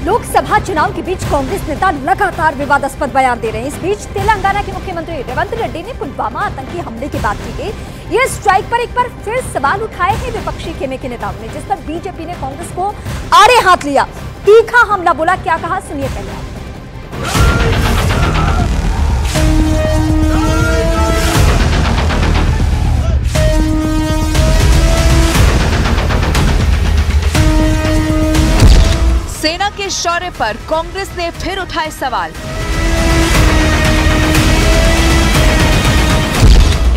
लोकसभा चुनाव के बीच कांग्रेस नेता लगातार विवादास्पद बयान दे रहे हैं। इस बीच तेलंगाना के मुख्यमंत्री रेवंत रेड्डी ने पुलवामा आतंकी हमले की बात की गई। ये स्ट्राइक पर एक बार फिर सवाल उठाए हैं विपक्षी खेमे के नेताओं ने, जिस पर बीजेपी ने कांग्रेस को आड़े हाथ लिया, तीखा हमला बोला। क्या कहा, सुनिए पहले आप। सेना के शौर्य पर कांग्रेस ने फिर उठाए सवाल।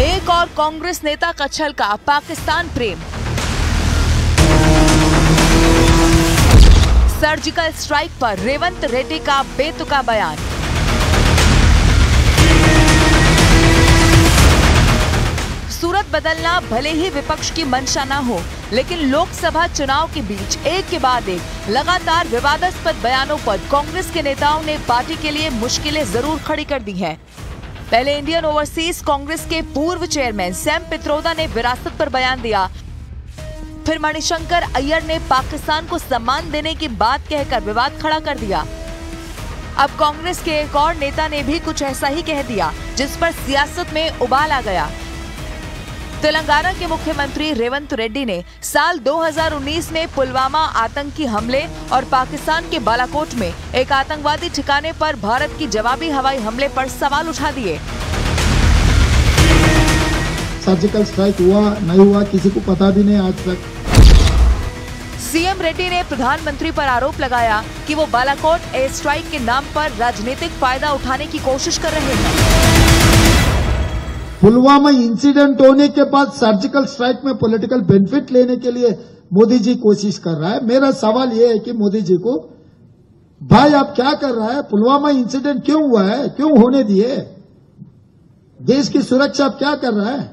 एक और कांग्रेस नेता का छलका पाकिस्तान प्रेम। सर्जिकल स्ट्राइक पर रेवंत रेड्डी का बेतुका बयान। सूरत बदलना भले ही विपक्ष की मंशा न हो, लेकिन लोकसभा चुनाव के बीच एक के बाद एक लगातार विवादास्पद बयानों पर कांग्रेस के नेताओं ने पार्टी के लिए मुश्किलें जरूर खड़ी कर दी हैं। पहले इंडियन ओवरसीज कांग्रेस के पूर्व चेयरमैन सैम पित्रोदा ने विरासत पर बयान दिया। फिर मणिशंकर अय्यर ने पाकिस्तान को सम्मान देने की बात कहकर विवाद खड़ा कर दिया। अब कांग्रेस के एक और नेता ने भी कुछ ऐसा ही कह दिया, जिस पर सियासत में उबाल आ गया। तेलंगाना के मुख्यमंत्री रेवंत रेड्डी ने साल 2019 में पुलवामा आतंकी हमले और पाकिस्तान के बालाकोट में एक आतंकवादी ठिकाने पर भारत की जवाबी हवाई हमले पर सवाल उठा दिए। सर्जिकल स्ट्राइक हुआ नहीं हुआ किसी को पता भी नहीं आज तक। सीएम रेड्डी ने प्रधानमंत्री पर आरोप लगाया कि वो बालाकोट एयर स्ट्राइक के नाम पर राजनीतिक फायदा उठाने की कोशिश कर रहे हैं। पुलवामा इंसिडेंट होने के बाद सर्जिकल स्ट्राइक में पॉलिटिकल बेनिफिट लेने के लिए मोदी जी कोशिश कर रहा है। मेरा सवाल यह है कि मोदी जी को, भाई आप क्या कर रहा है? पुलवामा इंसिडेंट क्यों हुआ है, क्यों होने दिए? देश की सुरक्षा आप क्या कर रहा है?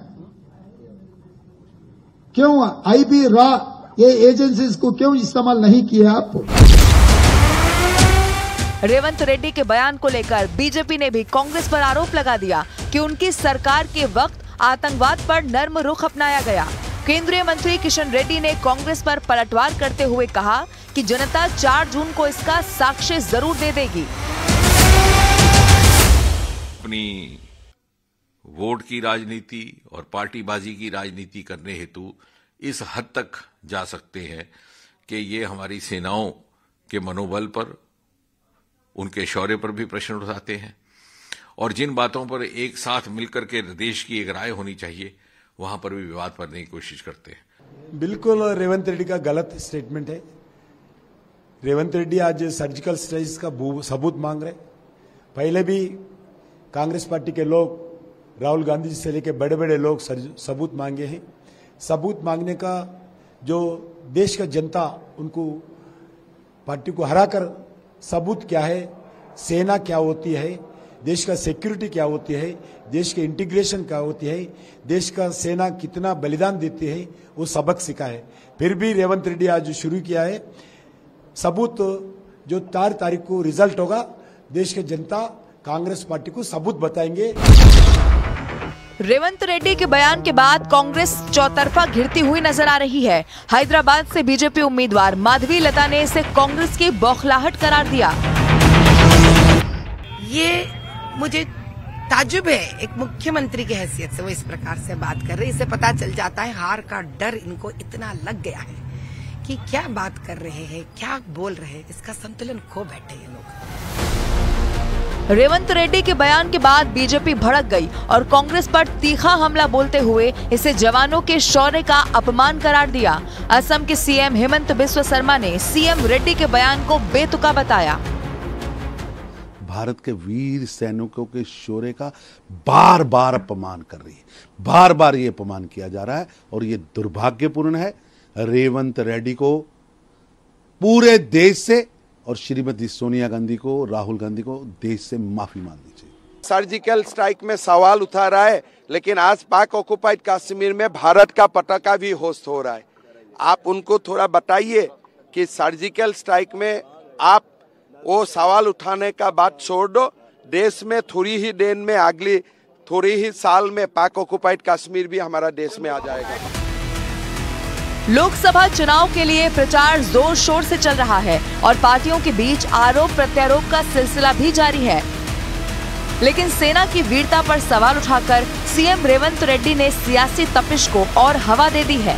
क्यों आईबी रॉ ये एजेंसीज को क्यों इस्तेमाल नहीं किया आप? रेवंत रेड्डी के बयान को लेकर बीजेपी ने भी कांग्रेस पर आरोप लगा दिया कि उनकी सरकार के वक्त आतंकवाद पर नर्म रुख अपनाया गया। केंद्रीय मंत्री किशन रेड्डी ने कांग्रेस पर पलटवार करते हुए कहा कि जनता 4 जून को इसका साक्ष्य जरूर दे देगी। अपनी वोट की राजनीति और पार्टीबाजी की राजनीति करने हेतु इस हद तक जा सकते हैं कि ये हमारी सेनाओं के मनोबल पर, उनके शौर्य पर भी प्रश्न उठाते हैं, और जिन बातों पर एक साथ मिलकर के देश की एक राय होनी चाहिए वहां पर भी विवाद करने की कोशिश करते हैं। बिल्कुल रेवंत रेड्डी का गलत स्टेटमेंट है। रेवंत रेड्डी आज सर्जिकल स्ट्राइक का सबूत मांग रहे। पहले भी कांग्रेस पार्टी के लोग, राहुल गांधी जी से लेकर बड़े बड़े लोग सबूत मांगे हैं। सबूत मांगने का जो देश का जनता उनको पार्टी को हराकर सबूत क्या है, सेना क्या होती है, देश का सिक्योरिटी क्या होती है, देश के इंटीग्रेशन क्या होती है, देश का सेना कितना बलिदान देती है, वो सबक सीखा है। फिर भी रेवंत रेड्डी आज शुरू किया है सबूत। जो 4 तारीख को रिजल्ट होगा, देश के जनता कांग्रेस पार्टी को सबूत बताएंगे। रेवंत रेड्डी के बयान के बाद कांग्रेस चौतरफा घिरती हुई नजर आ रही है। हैदराबाद से बीजेपी उम्मीदवार माधवी लता ने इसे कांग्रेस की बौखलाहट करार दिया। ये मुझे ताज्जुब है, एक मुख्यमंत्री की हैसियत से वो इस प्रकार से बात कर रहे। इससे पता चल जाता है हार का डर इनको इतना लग गया है कि क्या बात कर रहे हैं, क्या बोल रहे हैं, इसका संतुलन खो बैठे ये लोग। रेवंत रेड्डी के बयान के बाद बीजेपी भड़क गई और कांग्रेस पर तीखा हमला बोलते हुए इसे जवानों के शौर्य का अपमान करार दिया। असम के सीएम हेमंत बिस्वा शर्मा ने सीएम रेड्डी के बयान को बेतुका बताया। भारत के वीर सैनिकों के शौर्य का बार बार अपमान कर रही है, बार बार ये अपमान किया जा रहा है और ये दुर्भाग्यपूर्ण है। रेवंत रेड्डी को पूरे देश से और श्रीमती सोनिया गांधी को, राहुल गांधी को देश से माफी मांगनी चाहिए। सर्जिकल स्ट्राइक में सवाल उठा रहा है, लेकिन आज पाक ऑक्युपाइड कश्मीर में भारत का पताका भी होस्ट हो रहा है। आप उनको थोड़ा बताइए कि सर्जिकल स्ट्राइक में आप वो सवाल उठाने का बात छोड़ दो। देश में थोड़ी ही देर में, अगली थोड़ी ही साल में पाक ऑक्युपाइड कश्मीर भी हमारा देश में आ जाएगा। लोकसभा चुनाव के लिए प्रचार जोर शोर से चल रहा है और पार्टियों के बीच आरोप प्रत्यारोप का सिलसिला भी जारी है। लेकिन सेना की वीरता पर सवाल उठाकर सीएम रेवंत रेड्डी ने सियासी तपिश को और हवा दे दी है।